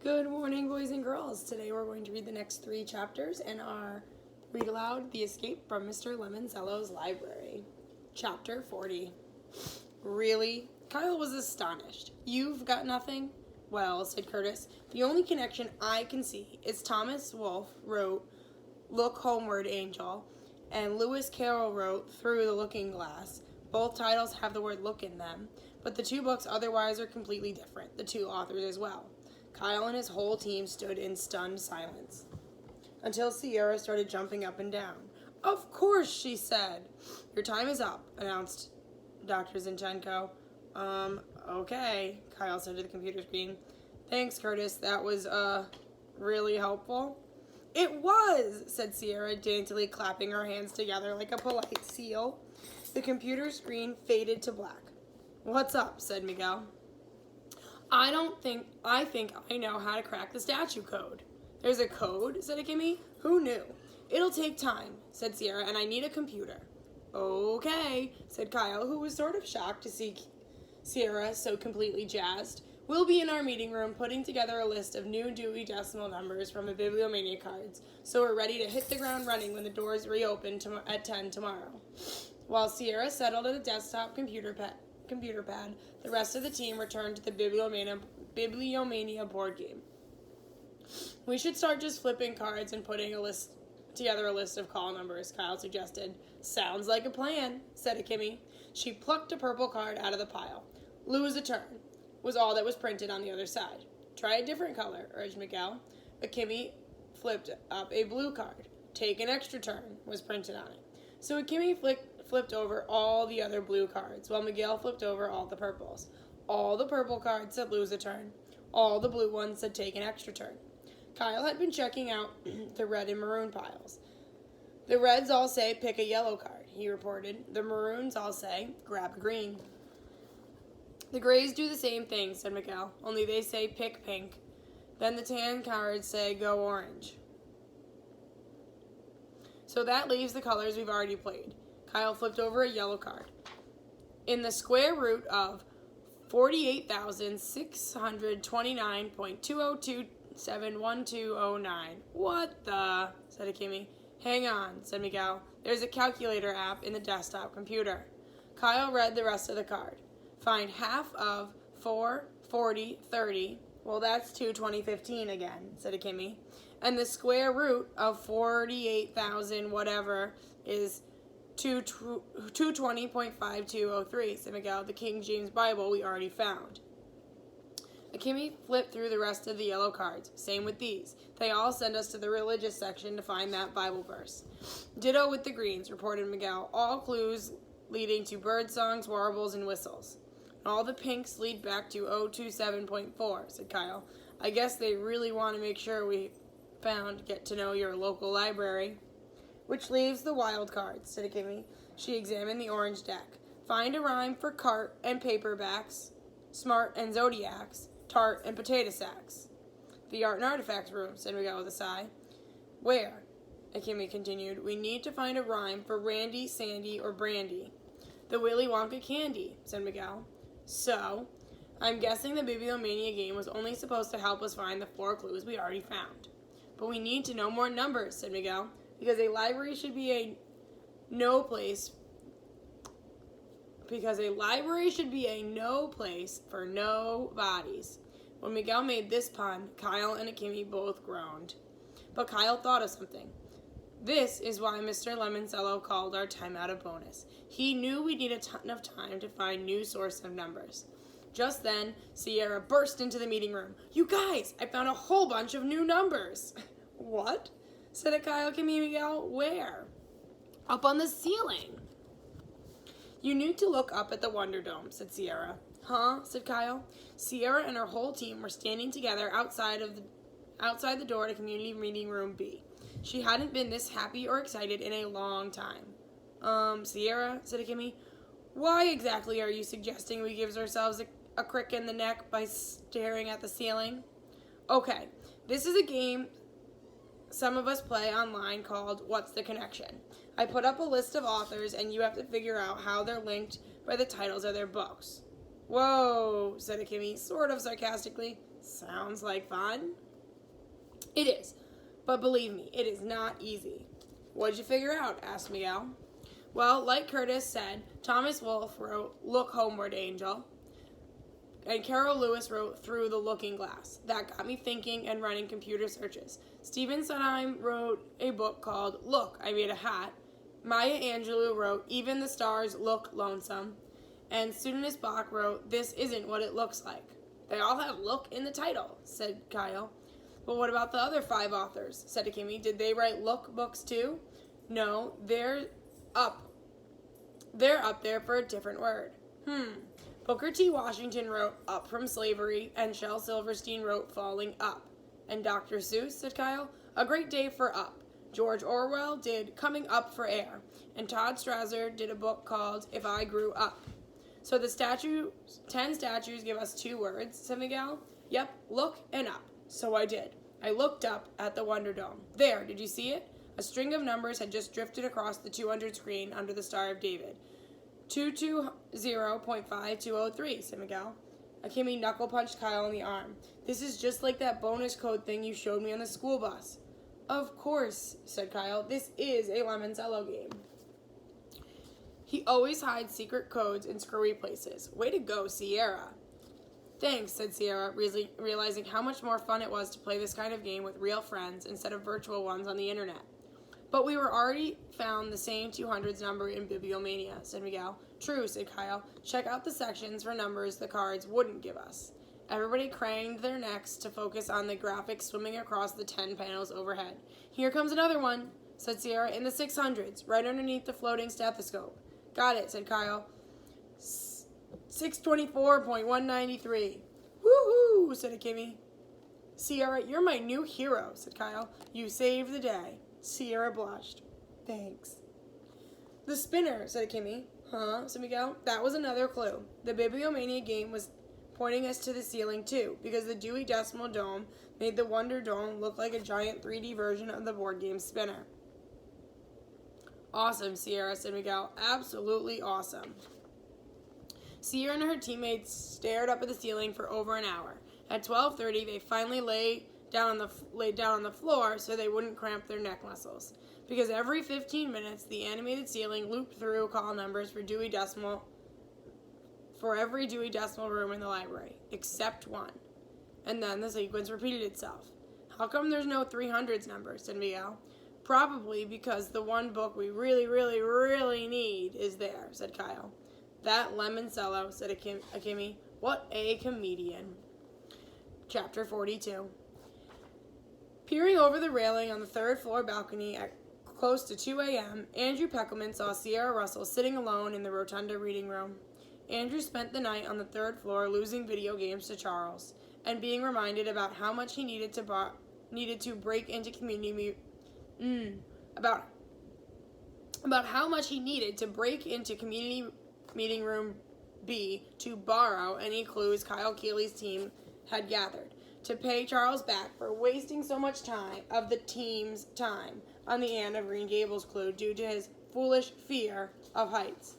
Good morning, boys and girls. Today we're going to read the next 3 chapters in our read aloud, The Escape from Mr. Lemoncello's Library. Chapter 40. Really? Kyle was astonished. You've got nothing? Well, said Curtis, the only connection I can see is Thomas Wolfe wrote Look Homeward, Angel, and Lewis Carroll wrote Through the Looking Glass. Both titles have the word look in them, but the 2 books otherwise are completely different, the 2 authors as well. Kyle and his whole team stood in stunned silence until Sierra started jumping up and down. Of course, she said. Your time is up, announced Dr. Zinchenko. Okay, Kyle said to the computer screen. Thanks, Curtis. That was, really helpful. It was, said Sierra, daintily clapping her hands together like a polite seal. The computer screen faded to black. What's up, said Miguel. I think I know how to crack the statue code. There's a code, said Akemi. Who knew? It'll take time, said Sierra, and I need a computer. Okay, said Kyle, who was sort of shocked to see Sierra so completely jazzed. We'll be in our meeting room putting together a list of new Dewey Decimal numbers from the Bibliomania cards, so we're ready to hit the ground running when the doors reopen at 10 tomorrow. While Sierra settled at a desktop computer pad, the rest of the team returned to the Bibliomania board game. We should start just flipping cards and putting together a list of call numbers, Kyle suggested. Sounds like a plan, said Akemi. She plucked a purple card out of the pile. Lose a turn was all that was printed on the other side. Try a different color, urged Miguel. Akemi flipped up a blue card. Take an extra turn was printed on it. So Akemi flipped over all the other blue cards, while Miguel flipped over all the purples. All the purple cards said lose a turn. All the blue ones said take an extra turn. Kyle had been checking out the red and maroon piles. The reds all say pick a yellow card, he reported. The maroons all say grab a green. The grays do the same thing, said Miguel, only they say pick pink. Then the tan cards say go orange. So that leaves the colors we've already played. Kyle flipped over a yellow card. In the square root of 48,629.20271209. What the? Said Akemi. Hang on, said Miguel. There's a calculator app in the desktop computer. Kyle read the rest of the card. Find half of 4, 40, 30. Well, that's 22015 again, said Akemi. And the square root of 48,000 whatever is 220.5203, said Miguel. The King James Bible we already found. Akemi flipped through the rest of the yellow cards. Same with these. They all send us to the religious section to find that Bible verse. Ditto with the greens, reported Miguel. All clues leading to bird songs, warbles, and whistles. All the pinks lead back to 027.4, said Kyle. I guess they really want to make sure we get to know your local library. Which leaves the wild cards, said Akemi. She examined the orange deck. Find a rhyme for cart and paperbacks, smart and zodiacs, tart and potato sacks. The art and artifacts room, said Miguel with a sigh. Where? Akemi continued. We need to find a rhyme for Randy, Sandy, or Brandy. The Willy Wonka candy, said Miguel. So, I'm guessing the Bibliomania game was only supposed to help us find the 4 clues we already found. But we need to know more numbers, said Miguel, because a library should be a no place for no bodies. When Miguel made this pun, Kyle and Akemi both groaned. But Kyle thought of something. This is why Mr. Lemoncello called our timeout a bonus. He knew we'd need a ton of time to find new source of numbers. Just then, Sierra burst into the meeting room. You guys, I found a whole bunch of new numbers. What? Said Kyle Akemi Miguel. Where? Up on the ceiling. You need to look up at the Wonder Dome, said Sierra. Huh? Said Kyle. Sierra and her whole team were standing together outside the door to community meeting room B. She hadn't been this happy or excited in a long time. Sierra, said Akemi, why exactly are you suggesting we give ourselves a crick in the neck by staring at the ceiling? Okay, this is a game some of us play online called What's the Connection? I put up a list of authors and you have to figure out how they're linked by the titles of their books. Whoa, said Akemi, sort of sarcastically. Sounds like fun. It is, but believe me, it is not easy. What'd you figure out? Asked Miguel. Well, like Curtis said, Thomas Wolfe wrote Look Homeward, Angel, and Carol Lewis wrote Through the Looking Glass. That got me thinking and running computer searches. Stephen Sondheim wrote a book called Look, I Made a Hat. Maya Angelou wrote Even the Stars Look Lonesome. And Sudanis Bach wrote This Isn't What It Looks Like. They all have look in the title, said Kyle. But what about the other 5 authors, said Akemi. Did they write look books too? No, they're up there for a different word. Booker T. Washington wrote Up from Slavery, and Shel Silverstein wrote Falling Up. And Dr. Seuss, said Kyle, A Great Day for Up. George Orwell did Coming Up for Air, and Todd Strasser did a book called If I Grew Up. So the 10 statues give us 2 words, said Miguel. Yep, look and up. So I did. I looked up at the Wonder Dome. There, did you see it? A string of numbers had just drifted across the 200 screen under the Star of David. 220.5203, said Miguel. Akemi knuckle punched Kyle in the arm. This is just like that bonus code thing you showed me on the school bus. Of course, said Kyle. This is a Lemoncello game. He always hides secret codes in screwy places. Way to go, Sierra. Thanks, said Sierra, realizing how much more fun it was to play this kind of game with real friends instead of virtual ones on the internet. But we were already found the same 200s number in Bibliomania, said Miguel. True, said Kyle. Check out the sections for numbers the cards wouldn't give us. Everybody craned their necks to focus on the graphics swimming across the 10 panels overhead. Here comes another one, said Sierra, in the 600s, right underneath the floating stethoscope. Got it, said Kyle. 624.193. Woohoo, said Akemi. Sierra, you're my new hero, said Kyle. You saved the day. Sierra blushed. Thanks. The spinner, said Akemi. Huh, said Miguel. That was another clue. The Bibliomania game was pointing us to the ceiling, too, because the Dewey Decimal Dome made the Wonder Dome look like a giant 3D version of the board game Spinner. Awesome, Sierra, said Miguel. Absolutely awesome. Sierra and her teammates stared up at the ceiling for over an hour. At 12:30, they finally laid down on the floor so they wouldn't cramp their neck muscles. Because every 15 minutes, the animated ceiling looped through call numbers for every Dewey Decimal room in the library, except one. And then the sequence repeated itself. How come there's no 300s number, said Miguel. Probably because the one book we really, really, really need is there, said Kyle. That Lemoncello, said Akemi. What a comedian. Chapter 42. Peering over the railing on the 3rd floor balcony at close to 2 a.m., Andrew Peckelman saw Sierra Russell sitting alone in the Rotunda reading room. Andrew spent the night on the 3rd floor losing video games to Charles and being reminded about how much he needed to break into community about how much he needed to break into community meeting room B to borrow any clues Kyle Keeley's team had gathered, to pay Charles back for wasting so much time of the team's time on the Anne of Green Gables clue due to his foolish fear of heights.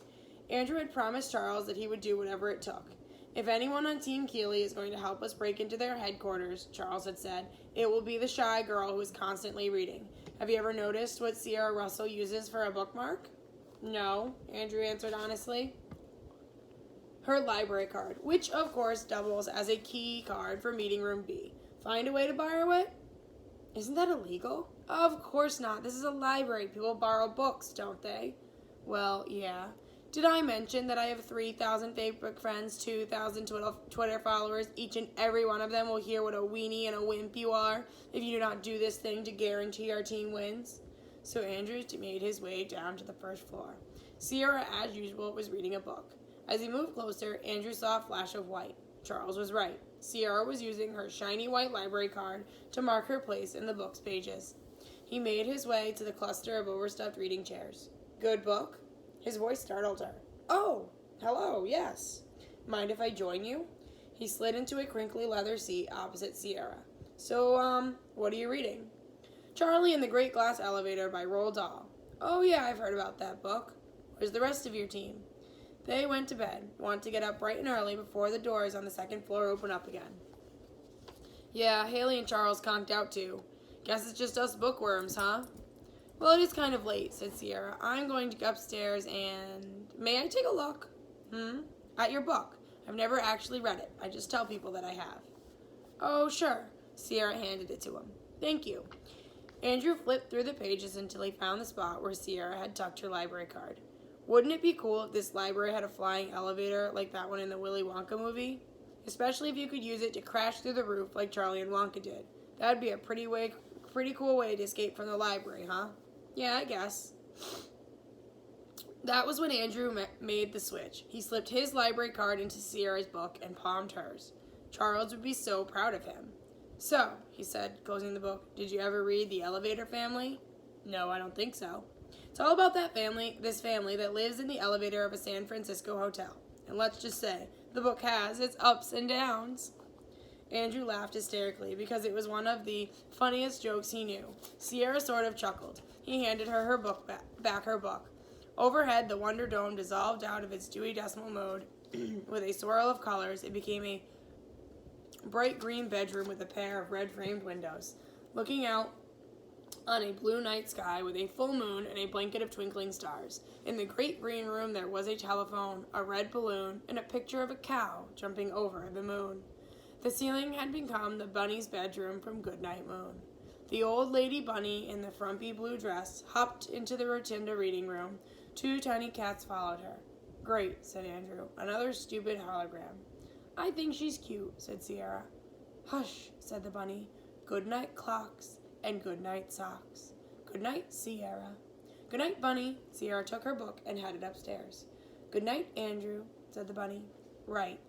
Andrew had promised Charles that he would do whatever it took. If anyone on Team Keeley is going to help us break into their headquarters, Charles had said, it will be the shy girl who is constantly reading. Have you ever noticed what Sierra Russell uses for a bookmark? No, Andrew answered honestly. Her library card, which of course doubles as a key card for meeting room B. Find a way to borrow it? Isn't that illegal? Of course not. This is a library. People borrow books, don't they? Well, yeah. Did I mention that I have 3,000 Facebook friends, 2,000 Twitter followers? Each and every one of them will hear what a weenie and a wimp you are if you do not do this thing to guarantee our team wins. So Andrew made his way down to the 1st floor. Sierra, as usual, was reading a book. As he moved closer, Andrew saw a flash of white. Charles was right. Sierra was using her shiny white library card to mark her place in the book's pages. He made his way to the cluster of overstuffed reading chairs. Good book? His voice startled her. Oh, hello, yes. Mind if I join you? He slid into a crinkly leather seat opposite Sierra. So, what are you reading? Charlie and the Great Glass Elevator by Roald Dahl. Oh yeah, I've heard about that book. Where's the rest of your team? They went to bed. Want to get up bright and early before the doors on the 2nd floor open up again. Yeah, Haley and Charles conked out too. Guess it's just us bookworms, huh? Well, it is kind of late, said Sierra. I'm going to go upstairs and... May I take a look? At your book. I've never actually read it. I just tell people that I have. Oh, sure. Sierra handed it to him. Thank you. Andrew flipped through the pages until he found the spot where Sierra had tucked her library card. Wouldn't it be cool if this library had a flying elevator like that one in the Willy Wonka movie? Especially if you could use it to crash through the roof like Charlie and Wonka did. That'd be a pretty cool way to escape from the library, huh? Yeah, I guess. That was when Andrew made the switch. He slipped his library card into Sierra's book and palmed hers. Charles would be so proud of him. So, he said, closing the book, did you ever read The Elevator Family? No, I don't think so. It's all about this family that lives in the elevator of a San Francisco hotel. And let's just say, the book has its ups and downs. Andrew laughed hysterically because it was one of the funniest jokes he knew. Sierra sort of chuckled. He handed her book back her book. Overhead, the Wonder Dome dissolved out of its Dewey Decimal Mode. With a swirl of colors, it became a bright green bedroom with a pair of red-framed windows, looking out on a blue night sky with a full moon and a blanket of twinkling stars. In the great green room there was a telephone, a red balloon, and a picture of a cow jumping over the moon. The ceiling had become the bunny's bedroom from Goodnight Moon. The old lady bunny in the frumpy blue dress hopped into the rotunda reading room. 2 tiny cats followed her. Great, said Andrew. Another stupid hologram. I think she's cute, said Sierra. Hush, said the bunny. Good night clocks and good night socks. Good night, Sierra. Good night, Bunny. Sierra took her book and headed upstairs. Good night, Andrew, said the bunny. Right.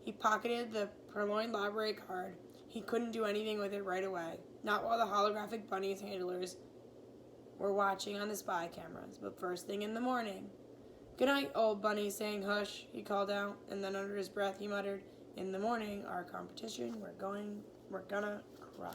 He pocketed the purloined library card. He couldn't do anything with it right away, not while the holographic bunny's handlers were watching on the spy cameras, but first thing in the morning. Good night, old bunny, saying hush, he called out, and then under his breath he muttered, in the morning, our competition, we're gonna crush.